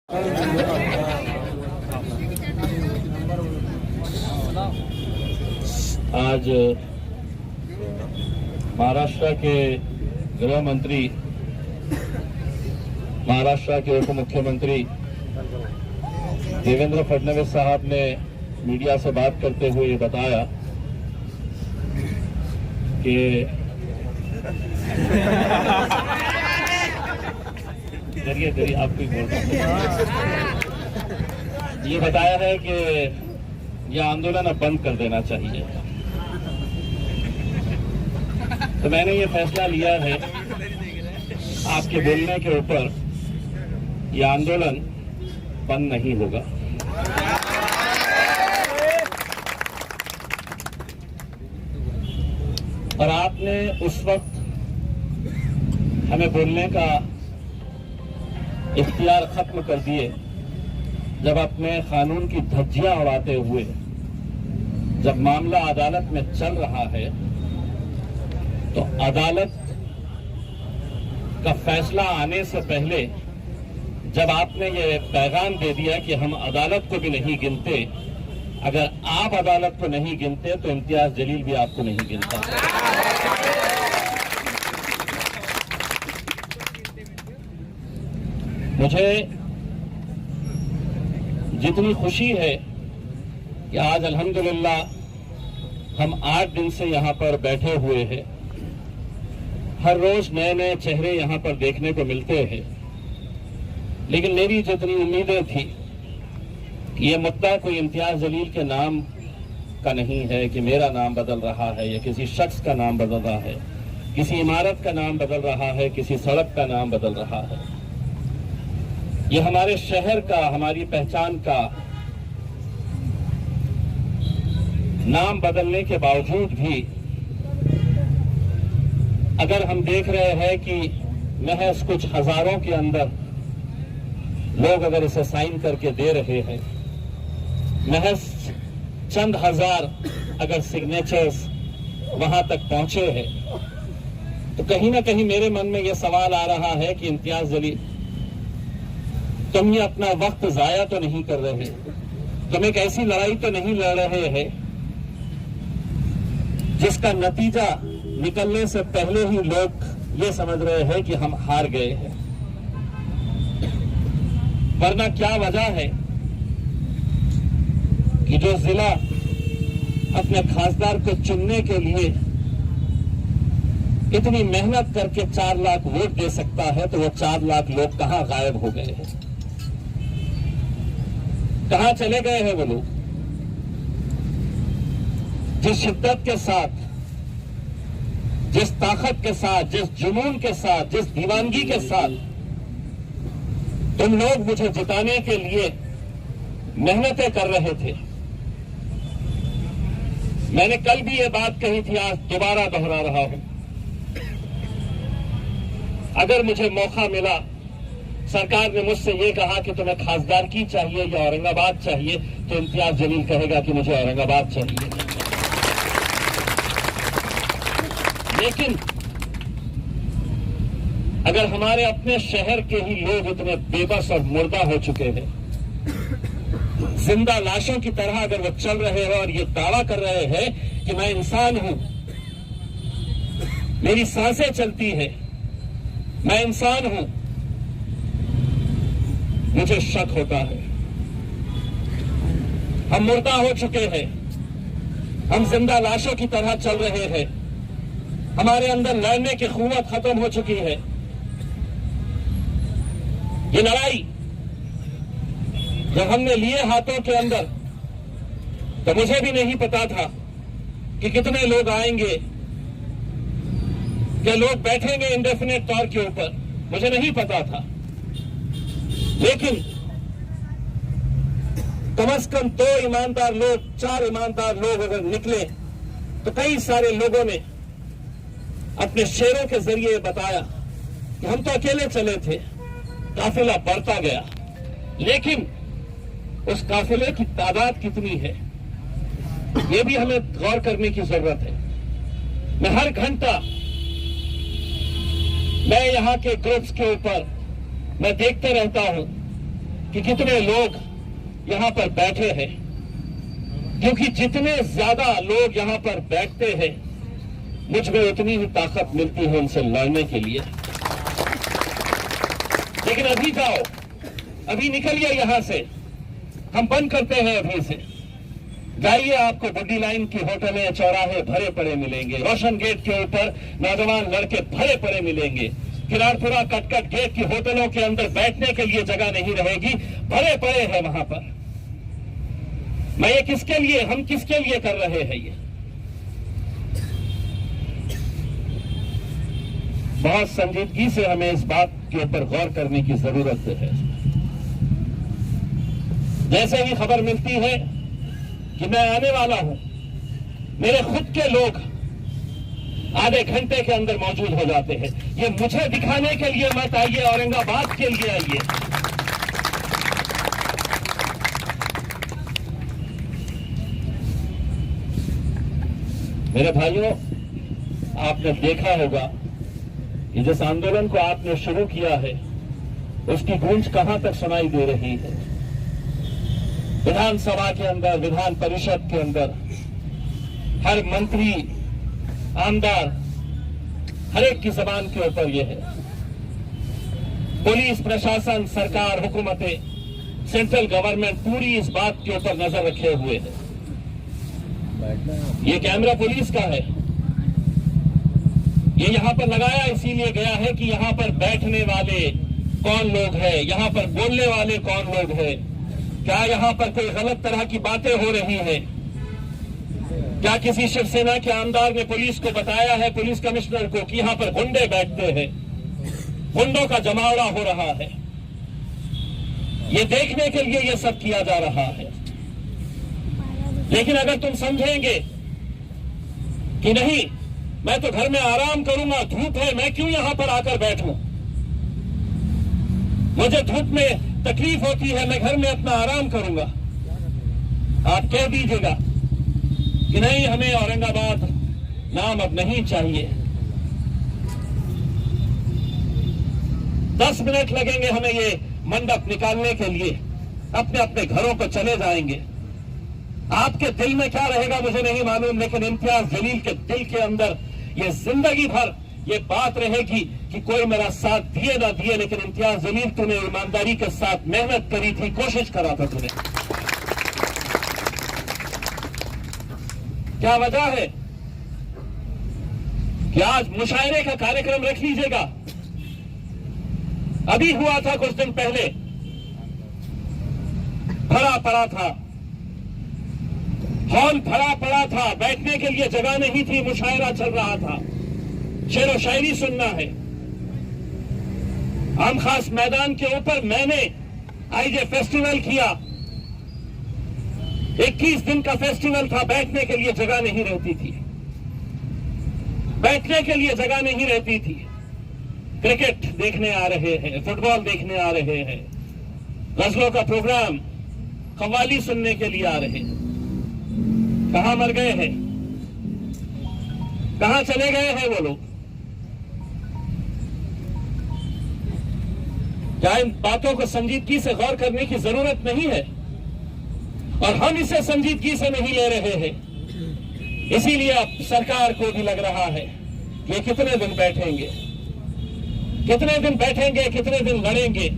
आज महाराष्ट्र के गृह मंत्री, महाराष्ट्र के उप मुख्यमंत्री देवेंद्र फडणवीस साहब ने मीडिया से बात करते हुए ये बताया कि जरिए आपको ही बोल रहा हूं, ये बताया है कि यह आंदोलन अब बंद कर देना चाहिए। तो मैंने ये फैसला लिया है आपके बोलने के ऊपर, यह आंदोलन बंद नहीं होगा। और आपने उस वक्त हमें बोलने का इख्तियार खत्म कर दिए जब अपने कानून की धज्जियां उड़ाते हुए, जब मामला अदालत में चल रहा है तो अदालत का फैसला आने से पहले जब आपने ये पैगाम दे दिया कि हम अदालत को भी नहीं गिनते, अगर आप अदालत को नहीं गिनते तो इम्तियाज जलील भी आपको नहीं गिनता। मुझे जितनी खुशी है कि आज अल्हम्दुलिल्लाह हम 8 दिन से यहां पर बैठे हुए हैं, हर रोज नए नए चेहरे यहां पर देखने को मिलते हैं, लेकिन मेरी जितनी उम्मीदें थी कि ये मुद्दा कोई इम्तियाज जलील के नाम का नहीं है कि मेरा नाम बदल रहा है या किसी शख्स का नाम बदल रहा है, किसी इमारत का नाम बदल रहा है, किसी सड़क का नाम बदल रहा है, ये हमारे शहर का, हमारी पहचान का नाम बदलने के बावजूद भी अगर हम देख रहे हैं कि महज कुछ हजारों के अंदर लोग अगर इसे साइन करके दे रहे हैं, महज चंद हजार अगर सिग्नेचर्स वहां तक पहुंचे हैं, तो कहीं ना कहीं मेरे मन में यह सवाल आ रहा है कि इम्तियाज जलील, तुम ये अपना वक्त जाया तो नहीं कर रहे, तुम एक ऐसी लड़ाई तो नहीं लड़ रहे हैं जिसका नतीजा निकलने से पहले ही लोग ये समझ रहे हैं कि हम हार गए हैं। वरना क्या वजह है कि जो जिला अपने खासदार को चुनने के लिए इतनी मेहनत करके 4 लाख वोट दे सकता है, तो वो 4 लाख लोग कहां गायब हो गए हैं, कहां चले गए हैं वो लोग? जिस शिद्दत के साथ, जिस ताकत के साथ, जिस जुनून के साथ, जिस दीवानगी के साथ तुम लोग मुझे जिताने के लिए मेहनतें कर रहे थे, मैंने कल भी ये बात कही थी, आज दोबारा दोहरा रहा हूं। अगर मुझे मौका मिला, सरकार ने मुझसे ये कहा कि तुम्हें खासदार की चाहिए या औरंगाबाद चाहिए, तो इम्तियाज जलील कहेगा कि मुझे औरंगाबाद चाहिए। लेकिन अगर हमारे अपने शहर के ही लोग इतने बेबस और मुर्दा हो चुके हैं, जिंदा लाशों की तरह अगर वो चल रहे हैं और ये दावा कर रहे हैं कि मैं इंसान हूं, मेरी सांसें चलती है, मैं इंसान हूं, मुझे शक होता है। हम मुर्दा हो चुके हैं, हम जिंदा लाशों की तरह चल रहे हैं, हमारे अंदर लड़ने की क़ुव्वत खत्म हो चुकी है। ये लड़ाई जब हमने लिए हाथों के अंदर, तो मुझे भी नहीं पता था कि कितने लोग आएंगे, कि लोग बैठेंगे इंडेफिनिट तौर के ऊपर, मुझे नहीं पता था। लेकिन कम से कम 2 ईमानदार लोग, 4 ईमानदार लोग अगर निकले, तो कई सारे लोगों ने अपने शेरों के जरिए बताया कि हम तो अकेले चले थे, काफिला बढ़ता गया, लेकिन उस काफिले की तादाद कितनी है, ये भी हमें गौर करने की जरूरत है। मैं हर घंटा मैं यहां के ग्रुप्स के ऊपर मैं देखते रहता हूं कि कितने लोग यहां पर बैठे हैं, क्योंकि जितने ज्यादा लोग यहां पर बैठते हैं मुझ में उतनी ही ताकत मिलती है उनसे लड़ने के लिए। लेकिन अभी जाओ, अभी निकलिए यहां से, हम बंद करते हैं अभी से। जाइए, आपको बुड्डी लाइन की होटलें चौराहे भरे पड़े मिलेंगे, रोशन गेट के ऊपर नौजवान लड़के भरे पड़े मिलेंगे, किराड़पुरा कटकट गेट की होटलों के अंदर बैठने के लिए जगह नहीं रहेगी, भरे पड़े हैं वहां पर। मैं ये किसके लिए, हम किसके लिए कर रहे हैं ये? बहुत संजीदगी से हमें इस बात के ऊपर गौर करने की जरूरत है। जैसे ही खबर मिलती है कि मैं आने वाला हूं, मेरे खुद के लोग आधे घंटे के अंदर मौजूद हो जाते हैं। ये मुझे दिखाने के लिए मत आइए, औरंगाबाद के लिए आइए। मेरे भाइयों, आपने देखा होगा कि जिस आंदोलन को आपने शुरू किया है उसकी गूंज कहां तक सुनाई दे रही है। विधानसभा के अंदर, विधान परिषद के अंदर हर मंत्री, आमदार, हर एक की जबान के ऊपर यह है। पुलिस प्रशासन, सरकार, हुकूमतें, सेंट्रल गवर्नमेंट पूरी इस बात के ऊपर नजर रखे हुए है। ये कैमरा पुलिस का है, ये यहां पर लगाया इसीलिए गया है कि यहां पर बैठने वाले कौन लोग हैं, यहां पर बोलने वाले कौन लोग हैं, क्या यहां पर कोई गलत तरह की बातें हो रही हैं, क्या किसी शिवसेना के आमदार ने पुलिस को बताया है, पुलिस कमिश्नर को, कि यहां पर गुंडे बैठते हैं, गुंडों का जमावड़ा हो रहा है। ये देखने के लिए ये सब किया जा रहा है। लेकिन अगर तुम समझेंगे कि नहीं, मैं तो घर में आराम करूंगा, धूप है, मैं क्यों यहां पर आकर बैठूं, मुझे धूप में तकलीफ होती है, मैं घर में अपना आराम करूंगा, आप कह दीजिएगा कि नहीं, हमें औरंगाबाद नाम अब नहीं चाहिए। 10 मिनट लगेंगे हमें ये मंडप निकालने के लिए, अपने अपने घरों को चले जाएंगे। आपके दिल में क्या रहेगा मुझे नहीं मालूम, लेकिन इम्तियाज जलील के दिल के अंदर ये जिंदगी भर ये बात रहेगी कि कोई मेरा साथ दिए ना दिए, लेकिन इम्तियाज जलील, तूने ईमानदारी के साथ मेहनत करी थी, कोशिश करा था तूने। क्या वजह है कि आज मुशायरे का कार्यक्रम रख लीजिएगा। अभी हुआ था कुछ दिन पहले, भरा पड़ा था, हॉल भरा पड़ा था, बैठने के लिए जगह नहीं थी, मुशायरा चल रहा था, शेर व शायरी सुनना है। आम खास मैदान के ऊपर मैंने आईजे फेस्टिवल किया, 21 दिन का फेस्टिवल था, बैठने के लिए जगह नहीं रहती थी, बैठने के लिए जगह नहीं रहती थी। क्रिकेट देखने आ रहे हैं, फुटबॉल देखने आ रहे हैं, गजलों का प्रोग्राम, कव्वाली सुनने के लिए आ रहे हैं। कहां मर गए हैं, कहां चले गए हैं वो लोग? क्या इन बातों को संजीदगी से गौर करने की जरूरत नहीं है? और हम इसे संजीदगी से नहीं ले रहे हैं, इसीलिए अब सरकार को भी लग रहा है ये कितने दिन बैठेंगे, कितने दिन बैठेंगे, कितने दिन लड़ेंगे।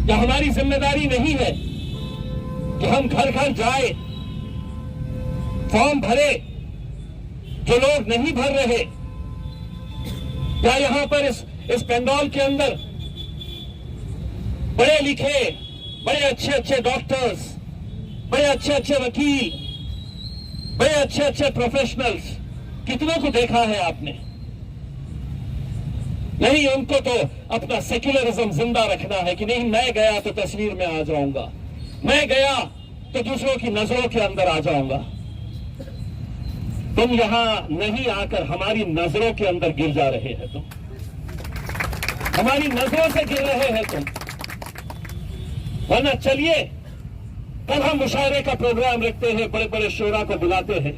क्या हमारी जिम्मेदारी नहीं है कि हम घर घर जाए, फॉर्म भरे, जो लोग नहीं भर रहे? क्या यहां पर इस पेंडॉल के अंदर बड़े लिखे, बड़े अच्छे अच्छे डॉक्टर्स, बड़े अच्छे अच्छे वकील, बड़े अच्छे अच्छे प्रोफेशनल्स, कितनों को देखा है आपने? नहीं, उनको तो अपना सेक्युलरिज्म जिंदा रखना है कि नहीं, मैं गया तो तस्वीर में आ जाऊंगा, मैं गया तो दूसरों की नजरों के अंदर आ जाऊंगा। तुम यहां नहीं आकर हमारी नजरों के अंदर गिर जा रहे हैं, तुम हमारी नजरों से गिर रहे हैं तुम। वरना चलिए, कल हम मुशायरे का प्रोग्राम रखते हैं, बड़े बड़े शोरा को बुलाते हैं,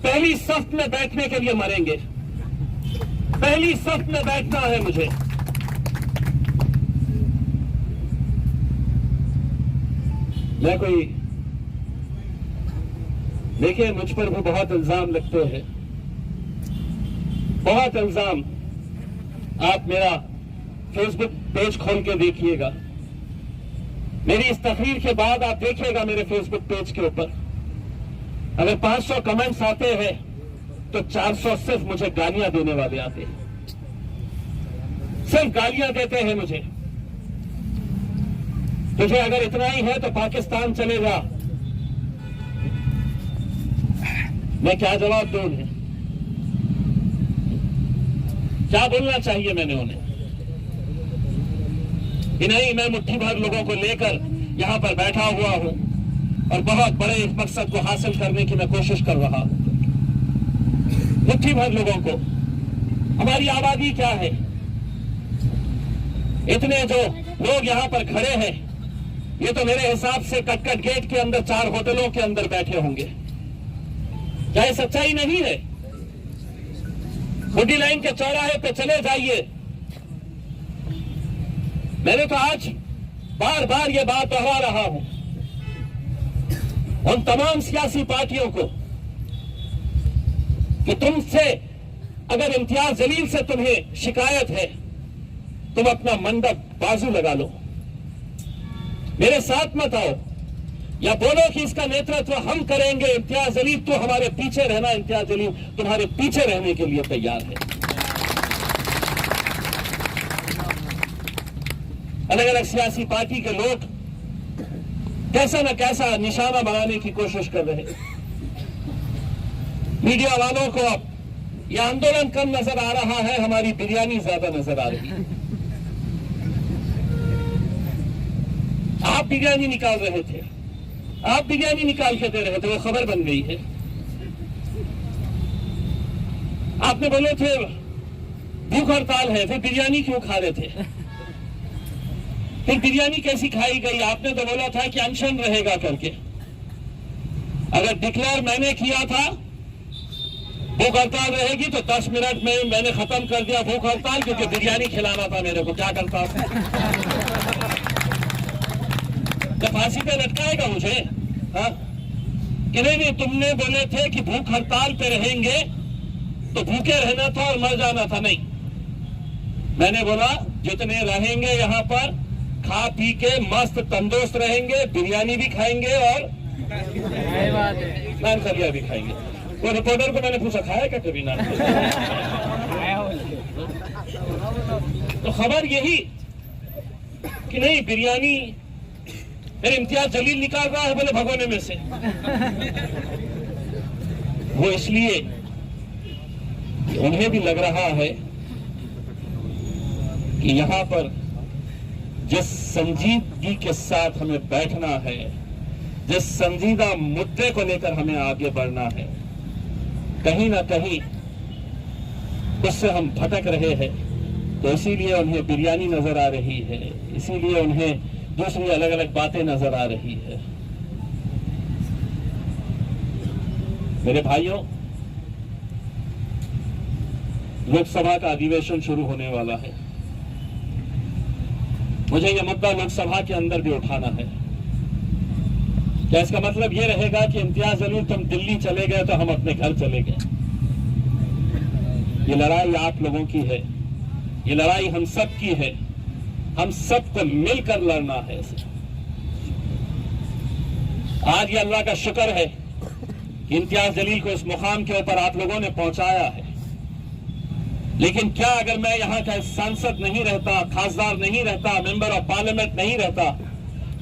पहली सफ में बैठने के लिए मरेंगे, पहली सफ में बैठना है मुझे, मैं कोई, देखिए मुझ पर भी बहुत इल्जाम लगते हैं, बहुत इल्जाम। आप मेरा फेसबुक पेज खोल के देखिएगा, मेरी इस तकरीर के बाद आप देखिएगा मेरे फेसबुक पेज के ऊपर अगर 500 कमेंट्स आते हैं तो 400 सिर्फ मुझे गालियां देने वाले आते हैं, सिर्फ गालियां देते हैं मुझे। तुझे अगर इतना ही है तो पाकिस्तान चले जा। मैं क्या जवाब दूं उन्हें, क्या बोलना चाहिए मैंने उन्हें कि नहीं, मैं मुट्ठी भर लोगों को लेकर यहां पर बैठा हुआ हूं और बहुत बड़े एक मकसद को हासिल करने की मैं कोशिश कर रहा हूं। मुट्ठी भर लोगों को, हमारी आबादी क्या है, इतने जो लोग यहां पर खड़े हैं, ये तो मेरे हिसाब से कटकट गेट के अंदर 4 होटलों के अंदर बैठे होंगे। क्या ये सच्चाई नहीं है? खुदी लाइन के चौराहे पे चले जाइए। मैंने तो आज बार बार ये बात दोहरा रहा हूं उन तमाम सियासी पार्टियों को कि तुमसे अगर इम्तियाज जलील से तुम्हें शिकायत है, तुम अपना मंडप बाजू लगा लो, मेरे साथ मत आओ, या बोलो कि इसका नेतृत्व हम करेंगे, इम्तियाज जलील तो हमारे पीछे रहना, इम्तियाज जलील तुम्हारे पीछे रहने के लिए तैयार है। अलग अलग सियासी पार्टी के लोग कैसा न कैसा निशाना बनाने की कोशिश कर रहे हैं। मीडिया वालों को अब यह आंदोलन कम नजर आ रहा है, हमारी बिरयानी ज्यादा नजर आ रही है। आप बिरयानी निकाल रहे थे, आप बिरयानी निकाल के दे रहे थे, वो खबर बन गई है। आपने बोले थे भूख हड़ताल है, फिर बिरयानी क्यों खा रहे थे? फिर बिरयानी कैसी खाई गई? आपने तो बोला था कि अनशन रहेगा करके। अगर डिक्लेयर मैंने किया था भूख हड़ताल रहेगी तो 10 मिनट में मैंने खत्म कर दिया भूख हड़ताल, क्योंकि बिरयानी खिलाना था मेरे को। क्या करता क्या फांसी पे लटकाएगा मुझे? हाँ कि नहीं, तुमने बोले थे कि भूख हड़ताल पे रहेंगे तो भूखे रहना था और मर जाना था। नहीं, मैंने बोला जितने रहेंगे यहाँ पर खा पी के मस्त तंदुरुस्त रहेंगे, बिरयानी भी खाएंगे और नान खलिया भी खाएंगे। वो रिपोर्टर को मैंने पूछा खाया क्या कभी नान खलिया? तो खबर यही कि नहीं, बिरयानी फिर इम्तियाज जलील निकाल रहा है बोले भगोने में से। वो इसलिए कि उन्हें भी लग रहा है कि यहां पर जिस संजीदगी के साथ हमें बैठना है, जिस संजीदा मुद्दे को लेकर हमें आगे बढ़ना है, कहीं ना कहीं उससे हम भटक रहे हैं। तो इसीलिए उन्हें बिरयानी नजर आ रही है, इसीलिए उन्हें दूसरी अलग अलग बातें नजर आ रही है। मेरे भाइयों, लोकसभा का अधिवेशन शुरू होने वाला है। मुझे यह मुद्दा लोकसभा के अंदर भी उठाना है। क्या इसका मतलब यह रहेगा कि इम्तियाज जलील तुम दिल्ली चले गए तो हम अपने घर चले गए? ये लड़ाई आप लोगों की है, ये लड़ाई हम सब की है, हम सबको मिलकर लड़ना है। आज ये अल्लाह का शुक्र है कि इम्तियाज जलील को इस मुकाम के ऊपर आप लोगों ने पहुंचाया है। लेकिन क्या अगर मैं यहाँ का सांसद नहीं रहता, खासदार नहीं रहता, मेंबर ऑफ पार्लियामेंट नहीं रहता,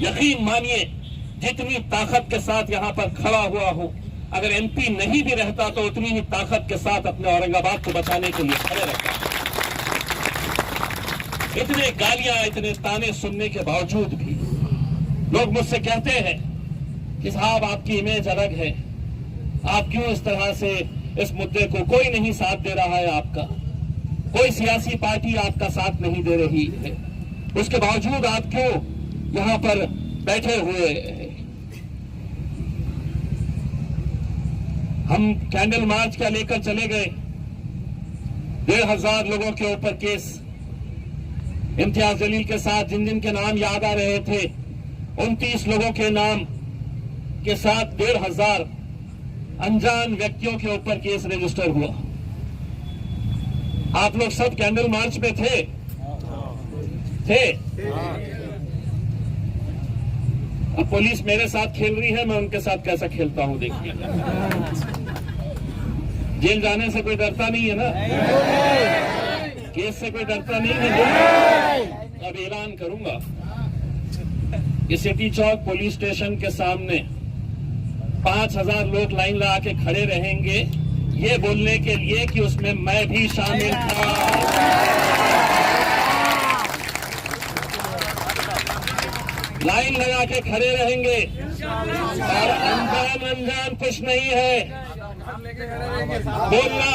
यकीन मानिए जितनी ताकत के साथ यहाँ पर खड़ा हुआ हूं, अगर एमपी नहीं भी रहता तो उतनी ही ताकत के साथ अपने औरंगाबाद को बचाने के लिए खड़े रहता। इतने गालियां, इतने ताने सुनने के बावजूद भी लोग मुझसे कहते हैं कि साहब आपकी इमेज अलग है, आप क्यों इस तरह से इस मुद्दे को, कोई नहीं साथ दे रहा है आपका, कोई सियासी पार्टी आपका साथ नहीं दे रही है, उसके बावजूद आप क्यों यहां पर बैठे हुए हैं? हम कैंडल मार्च क्या लेकर चले गए, 1,500 लोगों के ऊपर केस, इम्तियाज जलील के साथ जिन जिन के नाम याद आ रहे थे 29 लोगों के नाम के साथ 1,500 अनजान व्यक्तियों के ऊपर केस रजिस्टर हुआ। आप लोग सब कैंडल मार्च में थे? अब पुलिस मेरे साथ खेल रही है, मैं उनके साथ कैसा खेलता हूं देखिए। जेल जाने से कोई डरता नहीं है ना, केस से कोई डरता नहीं है। अब ऐलान करूंगा कि सिटी चौक पुलिस स्टेशन के सामने 5,000 लोग लाइन लगा के खड़े रहेंगे, ये बोलने के लिए कि उसमें मैं भी शामिल था। लाइन लगा के खड़े रहेंगे और अनजान कुछ नहीं है। बोलना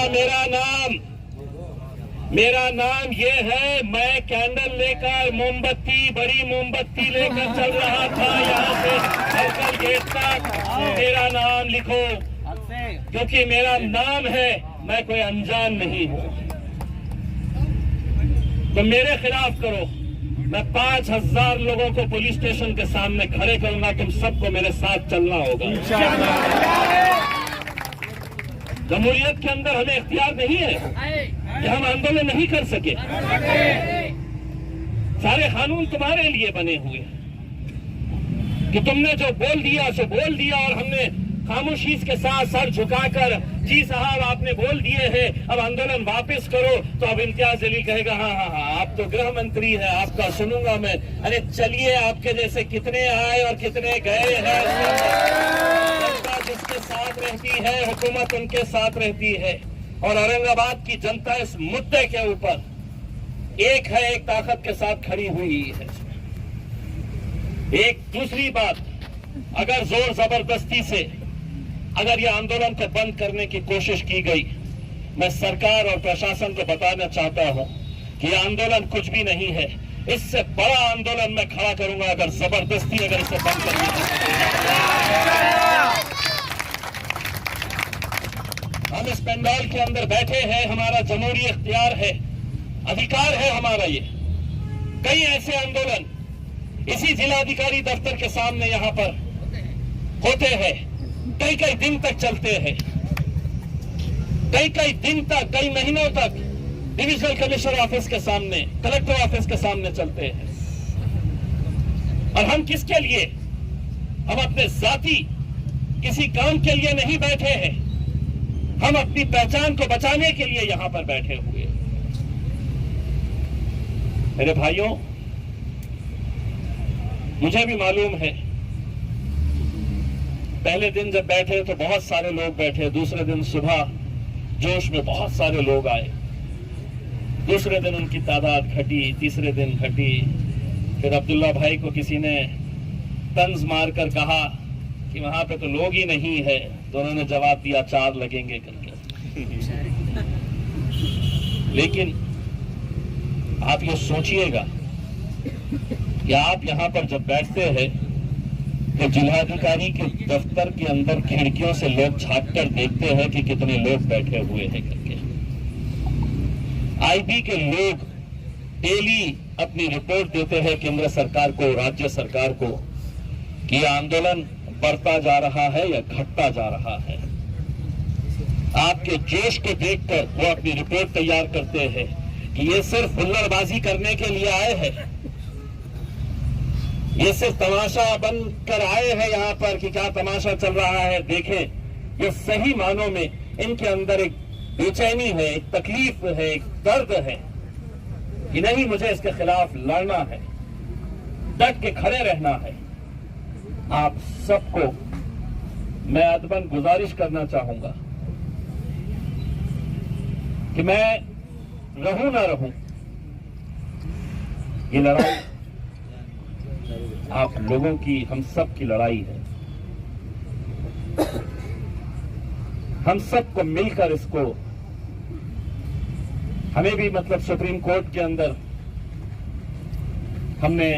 मेरा नाम ये है। मैं कैंडल लेकर बड़ी मोमबत्ती लेकर चल रहा था यहाँ से सर्कल गेट तक। मेरा नाम लिखो, क्योंकि मेरा नाम है, मैं कोई अनजान नहीं हूं। तो मेरे खिलाफ करो, मैं 5,000 लोगों को पुलिस स्टेशन के सामने खड़े करूंगा। तुम सबको मेरे साथ चलना होगा। जमहूरियत के अंदर हमें इख्तियार नहीं है कि हम आंदोलन नहीं कर सके। सारे कानून तुम्हारे लिए बने हुए कि तुमने जो बोल दिया सो बोल दिया, और हमने खामोशी के साथ सर झुकाकर जी साहब आपने बोल दिए हैं, अब आंदोलन वापस करो। तो अब इम्तियाज जलील कहेगा हाँ हाँ हाँ आप तो गृह मंत्री है, आपका सुनूंगा मैं। अरे चलिए, आपके जैसे कितने आए और कितने गए हैं। जनता जिसके साथ रहती है, हुकूमत उनके साथ रहती है। और औरंगाबाद की जनता इस मुद्दे के ऊपर एक है, एक ताकत के साथ खड़ी हुई है। एक दूसरी बात, अगर जोर जबरदस्ती से अगर ये आंदोलन को बंद करने की कोशिश की गई, मैं सरकार और प्रशासन को बताना चाहता हूं कि ये आंदोलन कुछ भी नहीं है। इससे बड़ा आंदोलन मैं खड़ा करूंगा अगर जबरदस्ती अगर इसे बंद करने की। हम इस पंडाल के अंदर बैठे हैं, हमारा जमहूरी इख्तियार है, अधिकार है हमारा। ये कई ऐसे आंदोलन इसी जिलाधिकारी दफ्तर के सामने यहां पर होते हैं, कई कई दिन तक चलते हैं, कई दिन तक, कई महीनों तक डिविजनल कमिश्नर ऑफिस के सामने, कलेक्टर ऑफिस के सामने चलते हैं। और हम किसके लिए? हम अपने जाति किसी काम के लिए नहीं बैठे हैं, हम अपनी पहचान को बचाने के लिए यहां पर बैठे हुए। मेरे भाइयों, मुझे भी मालूम है, पहले दिन जब बैठे तो बहुत सारे लोग बैठे, दूसरे दिन सुबह जोश में बहुत सारे लोग आए, दूसरे दिन उनकी तादाद घटी, तीसरे दिन घटी। फिर अब्दुल्ला भाई को किसी ने तंज मारकर कहा कि वहां पे तो लोग ही नहीं है, तो उन्होंने जवाब दिया 4 लगेंगे करके। लेकिन आप ये सोचिएगा कि आप यहां पर जब बैठते हैं तो जिलाधिकारी के दफ्तर के अंदर खिड़कियों से लोग झांक कर देखते हैं कि कितने लोग बैठे हुए हैं करके। आईबी के लोग डेली अपनी रिपोर्ट देते हैं केंद्र सरकार को, राज्य सरकार को, कि आंदोलन बढ़ता जा रहा है या घटता जा रहा है। आपके जोश को देखकर वो अपनी रिपोर्ट तैयार करते हैं कि ये सिर्फ हुल्लड़बाजी करने के लिए आए हैं, ये सिर्फ तमाशा बनकर आए हैं यहाँ पर कि क्या तमाशा चल रहा है देखें। ये सही मानों में इनके अंदर एक बेचैनी है, एक तकलीफ है, एक दर्द है कि नहीं, मुझे इसके खिलाफ लड़ना है, डट के खड़े रहना है। आप सबको मैं अदबन गुजारिश करना चाहूंगा कि मैं रहूं ना रहूं, ये लड़ाई आप लोगों की, हम सब की लड़ाई है। हम सबको मिलकर इसको, हमें भी मतलब सुप्रीम कोर्ट के अंदर हमने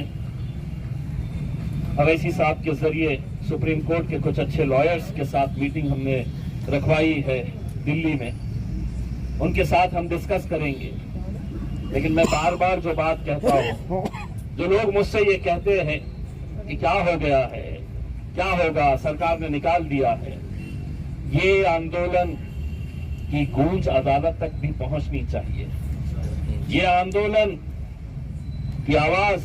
अवैसी साहब के जरिए सुप्रीम कोर्ट के कुछ अच्छे लॉयर्स के साथ मीटिंग हमने रखवाई है दिल्ली में, उनके साथ हम डिस्कस करेंगे। लेकिन मैं बार बार जो बात कहता हूं, जो लोग मुझसे ये कहते हैं कि क्या हो गया है, क्या होगा, सरकार ने निकाल दिया है। ये आंदोलन की गूंज अदालत तक भी पहुंचनी चाहिए। ये आंदोलन की आवाज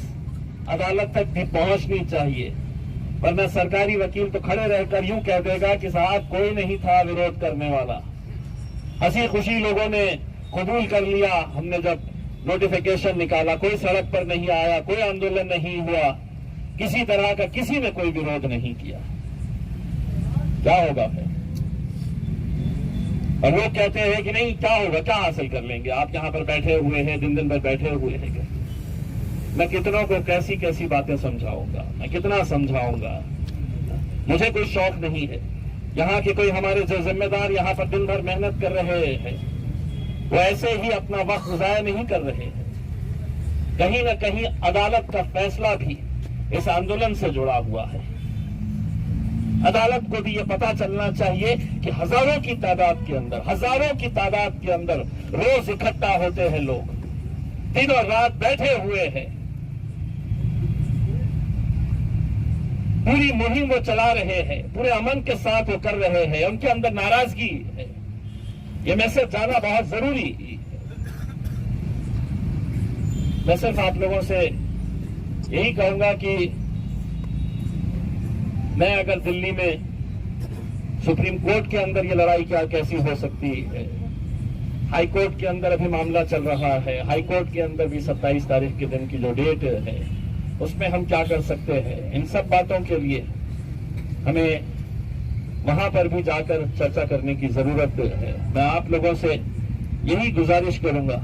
अदालत तक भी पहुंचनी चाहिए, वरना सरकारी वकील तो खड़े रहकर यूं कह देगा कि साहब कोई नहीं था विरोध करने वाला, हंसी खुशी लोगों ने कबूल कर लिया, हमने जब नोटिफिकेशन निकाला कोई सड़क पर नहीं आया, कोई आंदोलन नहीं हुआ, किसी तरह का किसी ने कोई विरोध नहीं किया। क्या होगा फिर? और लोग कहते हैं कि नहीं क्या होगा, क्या हासिल कर लेंगे, आप यहां पर बैठे हुए हैं, दिन दिन भर बैठे हुए हैं। मैं कितनों को कैसी कैसी बातें समझाऊंगा, मैं कितना समझाऊंगा। मुझे कोई शौक नहीं है। यहाँ के कोई हमारे जो जिम्मेदार यहाँ पर दिन भर मेहनत कर रहे हैं वो ऐसे ही अपना वक्त ज़ाया नहीं कर रहे हैं। कहीं ना कहीं अदालत का फैसला भी इस आंदोलन से जुड़ा हुआ है। अदालत को भी ये पता चलना चाहिए कि हजारों की तादाद के अंदर रोज इकट्ठा होते हैं लोग, दिन और रात बैठे हुए हैं, पूरी मुहिम वो चला रहे हैं, पूरे अमन के साथ वो कर रहे हैं, उनके अंदर नाराजगी है। ये मैसेज जाना बहुत जरूरी है। मैं सिर्फ आप लोगों से यही कहूंगा कि मैं अगर दिल्ली में सुप्रीम कोर्ट के अंदर ये लड़ाई क्या कैसी हो सकती है, हाई कोर्ट के अंदर अभी मामला चल रहा है, हाई कोर्ट के अंदर भी 27 तारीख के दिन की जो डेट है उसमें हम क्या कर सकते हैं, इन सब बातों के लिए हमें वहां पर भी जाकर चर्चा करने की जरूरत है। मैं आप लोगों से यही गुजारिश करूंगा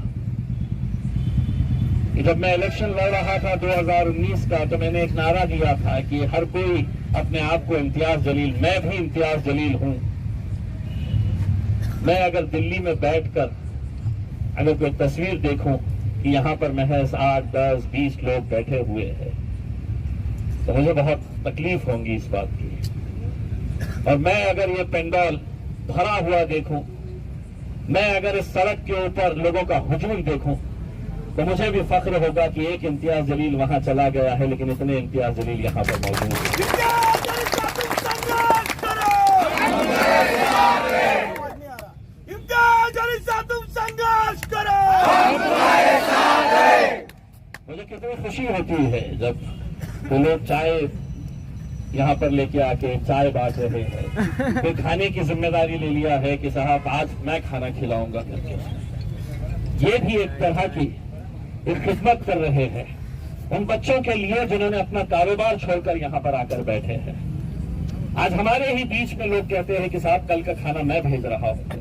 कि जब मैं इलेक्शन लड़ रहा था 2019 का, तो मैंने एक नारा दिया था कि हर कोई अपने आप को इम्तियाज जलील, मैं भी इम्तियाज जलील हूं। मैं अगर दिल्ली में बैठकर अगर कोई तस्वीर देखूं कि यहां पर महज 8, 10, 20 लोग बैठे हुए हैं तो मुझे बहुत तकलीफ होगी इस बात की। और मैं अगर ये पेंडॉल भरा हुआ देखूं, मैं अगर इस सड़क के ऊपर लोगों का हुजूम देखूं, तो मुझे भी फख्र होगा कि एक इम्तियाज जलील वहां चला गया है, लेकिन इतने इम्तियाज जलील यहां पर मौजूद हैं। मुझे कितनी खुशी होती है जब वो लोग चाय यहाँ पर लेके आके चाय बांट रहे हैं, फिर खाने की जिम्मेदारी ले लिया है कि साहब आज मैं खाना खिलाऊंगा करके। ये भी एक तरह की एक खिदमत कर रहे हैं उन बच्चों के लिए जिन्होंने अपना कारोबार छोड़कर यहाँ पर आकर बैठे हैं। आज हमारे ही बीच में लोग कहते हैं कि साहब कल का खाना मैं भेज रहा हूँ।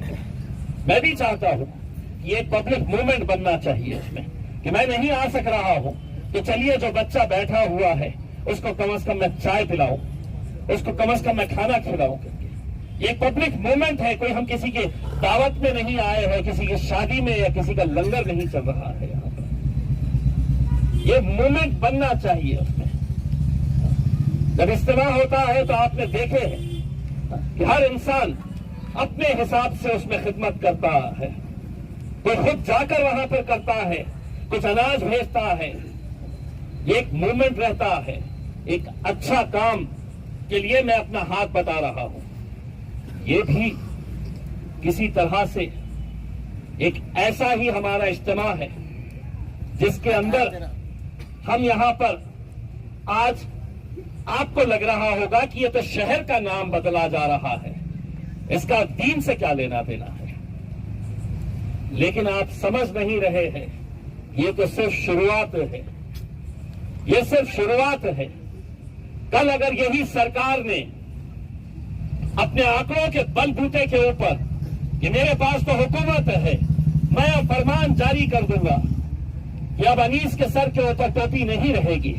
मैं भी चाहता हूँ ये पब्लिक मूवमेंट बनना चाहिए इसमें कि मैं नहीं आ सक रहा हूं तो चलिए जो बच्चा बैठा हुआ है उसको कम से कम मैं चाय पिलाऊं, उसको कम से कम मैं खाना खिलाऊं। ये पब्लिक मूवमेंट है, कोई हम किसी के दावत में नहीं आए हैं, किसी की शादी में या किसी का लंगर नहीं चल रहा है यहाँ पर। ये मूवमेंट बनना चाहिए उसमें। जब इज्तिमा होता है तो आपने देखे हैं कि हर इंसान अपने हिसाब से उसमें खिदमत करता है, कोई खुद जाकर वहां पर करता है, कुछ अनाज भेजता है। ये एक मूवमेंट रहता है, एक अच्छा काम के लिए मैं अपना हाथ बता रहा हूं। ये भी किसी तरह से एक ऐसा ही हमारा इज्तिमा है जिसके अंदर हम यहां पर आज आपको लग रहा होगा कि ये तो शहर का नाम बदला जा रहा है, इसका दीन से क्या लेना देना है। लेकिन आप समझ नहीं रहे हैं, ये तो सिर्फ शुरुआत है, ये सिर्फ शुरुआत है। कल अगर यही सरकार ने अपने आंकड़ों के बलबूते के ऊपर कि मेरे पास तो हुकूमत है, मैं अब फरमान जारी कर दूंगा कि अब अनीस के सर के ऊपर टोपी नहीं रहेगी,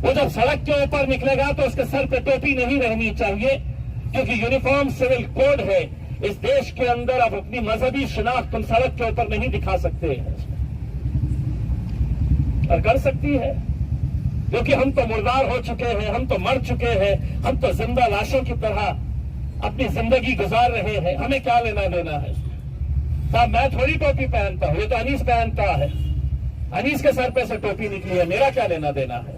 वो जब सड़क के ऊपर निकलेगा तो उसके सर पे टोपी नहीं रहनी चाहिए, क्योंकि यूनिफॉर्म सिविल कोड है इस देश के अंदर। अब अपनी मजहबी शिनाख्त तुम सड़क के ऊपर नहीं दिखा सकते हैं, और कर सकती है क्योंकि हम तो मुर्दार हो चुके हैं, हम तो मर चुके हैं, हम तो जिंदा लाशों की तरह अपनी जिंदगी गुजार रहे हैं। हमें क्या लेना देना है साहब? मैं थोड़ी टोपी पहनता हूं, ये तो अनीस पहनता है, अनीस के सर पे से टोपी निकली है, मेरा क्या लेना देना है?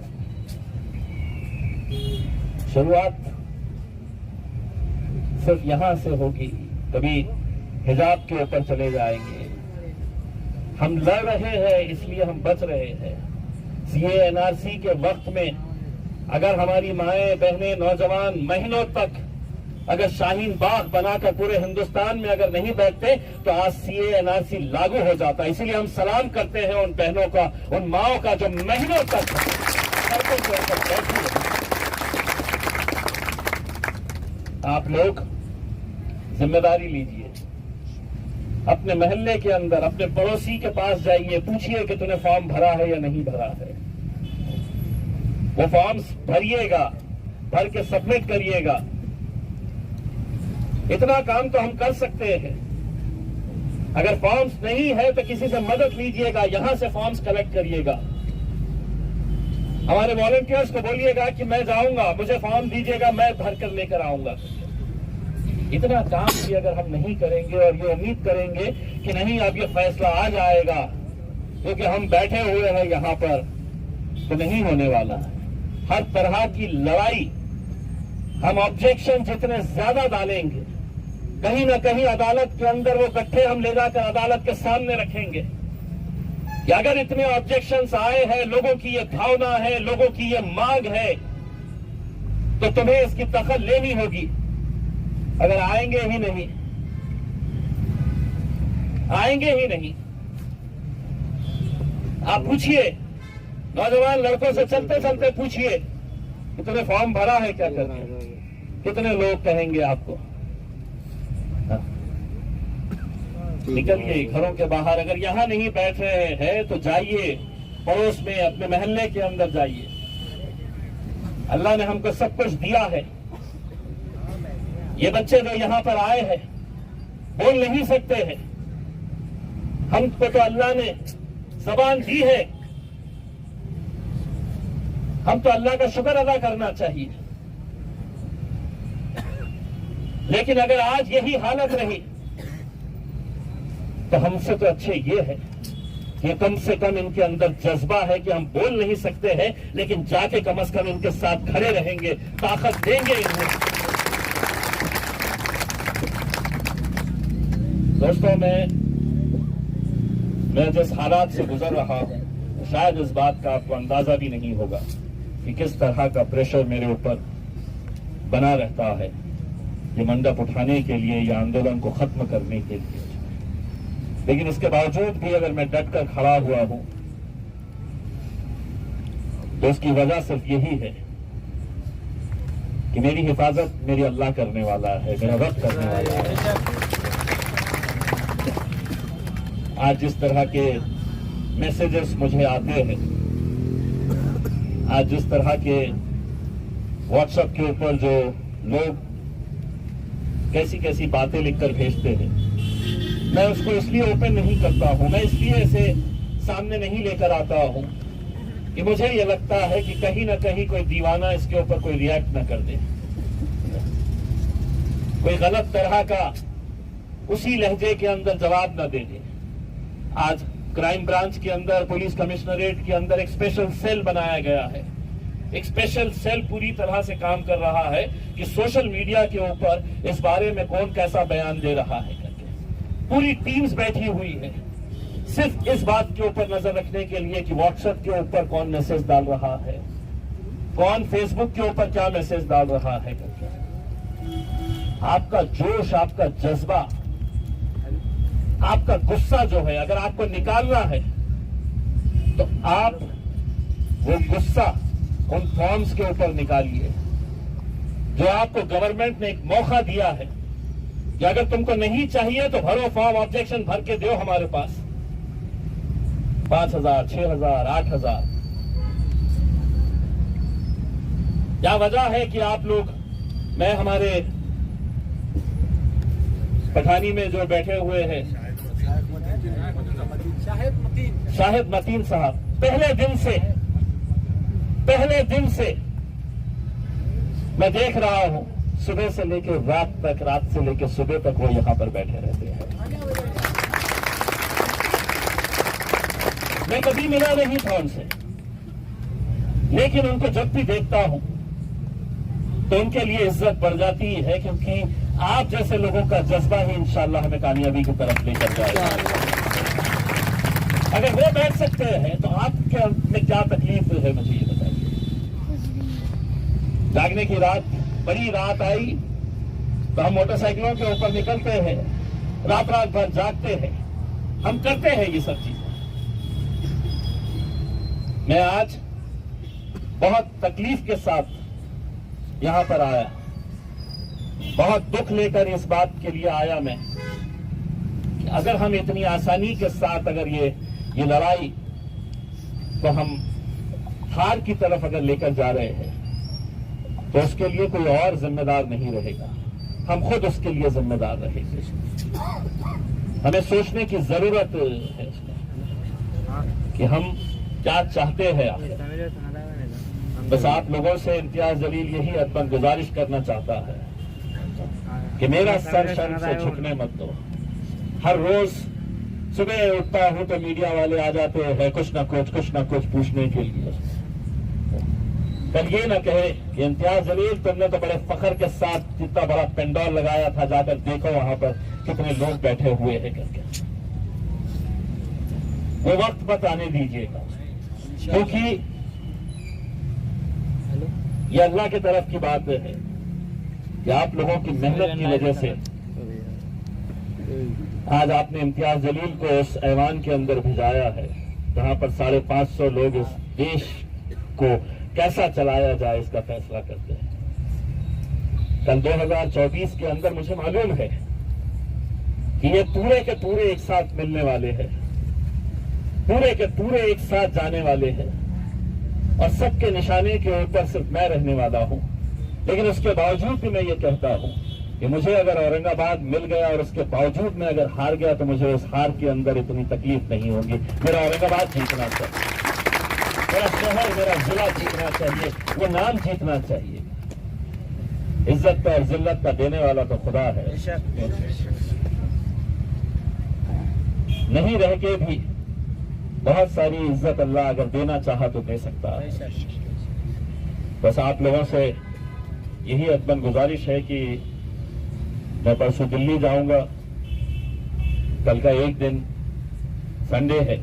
शुरुआत सिर्फ यहां से होगी, कभी हिजाब के ऊपर चले जाएंगे। हम लड़ रहे हैं इसलिए हम बच रहे हैं। सीए एनआरसी के वक्त में अगर हमारी माएं बहनें नौजवान महीनों तक अगर शाहीन बाग बनाकर पूरे हिंदुस्तान में अगर नहीं बैठते तो आज सीए एनआरसी लागू हो जाता। इसीलिए हम सलाम करते हैं उन बहनों का, उन माओं का जो महीनों तक सड़कों के ऊपर बैठी है। आप लोग जिम्मेदारी लीजिए, अपने मोहल्ले के अंदर अपने पड़ोसी के पास जाइए, पूछिए कि तूने फॉर्म भरा है या नहीं भरा है। वो फॉर्म्स भरिएगा, भर के सबमिट करिएगा। इतना काम तो हम कर सकते हैं। अगर फॉर्म्स नहीं है तो किसी से मदद लीजिएगा, यहां से फॉर्म्स कलेक्ट करिएगा। हमारे वॉलंटियर्स को बोलिएगा कि मैं जाऊंगा, मुझे फॉर्म दीजिएगा, मैं भर कर लेकर आऊंगा। इतना काम भी अगर हम नहीं करेंगे और ये उम्मीद करेंगे कि नहीं अब ये फैसला आ जाएगा क्योंकि हम बैठे हुए हैं यहां पर, तो नहीं होने वाला है। हर तरह की लड़ाई हम ऑब्जेक्शन जितने ज्यादा डालेंगे, कहीं ना कहीं अदालत के अंदर वो गट्ठे हम ले जाकर अदालत के सामने रखेंगे कि अगर इतने ऑब्जेक्शंस आए हैं, लोगों की ये भावना है, लोगों की ये मांग है, तो तुम्हें इसकी दखल लेनी होगी। अगर आएंगे ही नहीं, आएंगे ही नहीं। आप पूछिए नौजवान लड़कों से, चलते चलते पूछिए कि तूने फॉर्म भरा है क्या करके, कितने लोग कहेंगे आपको। निकलिए घरों के बाहर, अगर यहां नहीं बैठ रहे हैं तो जाइए पड़ोस में, अपने मोहल्ले के अंदर जाइए। अल्लाह ने हमको सब कुछ दिया है। ये बच्चे जो यहां पर आए हैं बोल नहीं सकते हैं, हमको तो अल्लाह ने जबान दी है, हम तो अल्लाह का शुक्र अदा करना चाहिए। लेकिन अगर आज यही हालत रही तो हमसे तो अच्छे ये है कि कम से कम इनके अंदर जज्बा है कि हम बोल नहीं सकते हैं, लेकिन जाके कम से कम इनके साथ खड़े रहेंगे, ताकत देंगे इन्हें। दोस्तों, मैं जिस हालात से गुजर रहा हूं, शायद इस बात का आपको अंदाजा भी नहीं होगा कि किस तरह का प्रेशर मेरे ऊपर बना रहता है ये मंडप उठाने के लिए या आंदोलन को खत्म करने के लिए। लेकिन इसके बावजूद भी अगर मैं डट कर खड़ा हुआ हूं तो उसकी वजह सिर्फ यही है कि मेरी हिफाजत मेरी अल्लाह करने वाला है, मेरा रब करने वाला है। आज जिस तरह के मैसेजेस मुझे आते हैं, आज जिस तरह के व्हाट्सएप के ऊपर जो लोग कैसी कैसी बातें लिखकर भेजते हैं, मैं उसको इसलिए ओपन नहीं करता हूं, मैं इसलिए इसे सामने नहीं लेकर आता हूं कि मुझे यह लगता है कि कहीं ना कहीं कोई दीवाना इसके ऊपर कोई रिएक्ट ना कर दे, कोई गलत तरह का उसी लहजे के अंदर जवाब ना दे दे। आज क्राइम ब्रांच के अंदर, पुलिस कमिश्नरेट के अंदर एक स्पेशल सेल बनाया गया है। एक स्पेशल सेल पूरी तरह से काम कर रहा है कि सोशल मीडिया के ऊपर इस बारे में कौन कैसा बयान दे रहा है करके पूरी टीम्स बैठी हुई है, सिर्फ इस बात के ऊपर नजर रखने के लिए कि व्हाट्सएप के ऊपर कौन मैसेज डाल रहा है, कौन फेसबुक के ऊपर क्या मैसेज डाल रहा है करके। आपका जोश, आपका जज्बा, आपका गुस्सा जो है, अगर आपको निकालना है तो आप वो गुस्सा उन फॉर्म्स के ऊपर निकालिए जो आपको गवर्नमेंट ने एक मौका दिया है कि अगर तुमको नहीं चाहिए तो भरो फॉर्म, ऑब्जेक्शन भर के दो हमारे पास। 5,000, 6,000, 8,000। क्या वजह है कि आप लोग, मैं हमारे पठानी में जो बैठे हुए हैं शाहिद मतीन साहब, पहले दिन से मैं देख रहा हूं, सुबह से लेकर रात तक, रात से लेकर सुबह तक वो यहां पर बैठे रहते हैं। मैं कभी मिला नहीं था उनसे, लेकिन उनको जब भी देखता हूं तो उनके लिए इज्जत बढ़ जाती है, क्योंकि आप जैसे लोगों का जज्बा ही इंशाअल्लाह हमें कामयाबी की तरफ लेकर जाएगा। अगर वो बैठ सकते हैं तो आपके में क्या तकलीफ है, मुझे ये बताइए। जागने की रात, बड़ी रात आई तो हम मोटरसाइकिलों के ऊपर निकलते हैं, रात रात भर जागते हैं, हम करते हैं ये सब चीजें। मैं आज बहुत तकलीफ के साथ यहां पर आया, बहुत दुख लेकर इस बात के लिए आया मैं कि अगर हम इतनी आसानी के साथ अगर ये लड़ाई को हम हार की तरफ अगर लेकर जा रहे हैं तो उसके लिए कोई और जिम्मेदार नहीं रहेगा, हम खुद उसके लिए जिम्मेदार रहेंगे। हमें सोचने की जरूरत है कि हम क्या चाहते हैं। बस आप लोगों से इम्तियाज जलील यही अदबन गुजारिश करना चाहता है कि मेरा सर शर्म से झुकने मत दो। हर रोज सुबह उठता हूं तो मीडिया वाले आ जाते हैं कुछ ना कुछ पूछने के लिए। कल ये ना कहे कि इम्तियाज जलील तुमने तो बड़े फखर के साथ इतना बड़ा पेंडॉल लगाया था, जाकर देखो वहां पर कितने लोग बैठे हुए हैं करके। वो वक्त मत आने दीजिएगा, क्योंकि ये अल्लाह की तरफ की बात है कि आप लोगों की मेहनत की वजह से आज आपने इम्तियाज जलील को उस ऐवान के अंदर भिजाया है जहां पर 550 लोग इस देश को कैसा चलाया जाए इसका फैसला करते हैं। कल 2024 के अंदर मुझे मालूम है कि ये पूरे के पूरे एक साथ मिलने वाले हैं, पूरे के पूरे एक साथ जाने वाले हैं और सबके निशाने के ऊपर सिर्फ मैं रहने वाला हूं। लेकिन उसके बावजूद भी मैं ये कहता हूं कि मुझे अगर औरंगाबाद मिल गया और उसके बावजूद मैं अगर हार गया तो मुझे उस हार के अंदर इतनी तकलीफ नहीं होगी। मेरा औरंगाबाद जीतना चाहिए, मेरा शहर, मेरा जिला जीतना चाहिए, वो नाम जीतना चाहिए। इज्जत और जिल्लत का देने वाला तो खुदा है, नहीं रह के भी बहुत सारी इज्जत अल्लाह अगर देना चाहा तो दे सकता है। बस आप लोगों से यही अदबन गुजारिश है कि मैं परसों दिल्ली जाऊंगा, कल का एक दिन संडे है,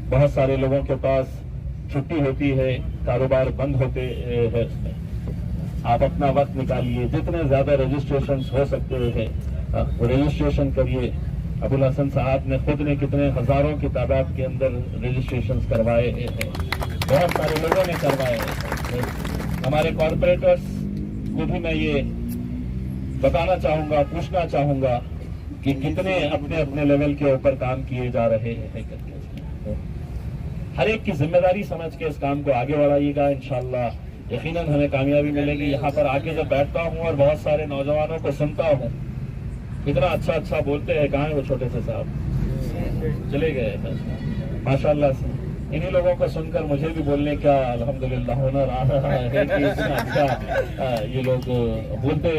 बहुत सारे लोगों के पास छुट्टी होती है, कारोबार बंद होते हैं, उसमें आप अपना वक्त निकालिए, जितने ज्यादा रजिस्ट्रेशन हो सकते हैं वो रजिस्ट्रेशन करिए। अबुल हसन साहब ने खुद ने कितने हजारों की तादाद के अंदर रजिस्ट्रेशन करवाए हैं, बहुत सारे लोगों ने करवाए हैं। हमारे कॉर्पोरेटर्स को भी मैं ये बताना चाहूंगा, पूछना चाहूंगा कि कितने अपने अपने लेवल के ऊपर काम किए जा रहे हैं करके। हर एक की जिम्मेदारी समझ के इस काम को आगे बढ़ाइएगा, इंशाअल्लाह यकीनन हमें कामयाबी मिलेगी। यहाँ पर आके जब बैठता हूँ और बहुत सारे नौजवानों को सुनता हूँ, इतना अच्छा अच्छा बोलते हैं, कहाँ है वो छोटे से साहब, चले गए माशाअल्लाह से। इन्हीं लोगों को सुनकर मुझे भी बोलने का अल्हम्दुलिल्लाह होना रहा है कि इतना अच्छा ये लोग बोलते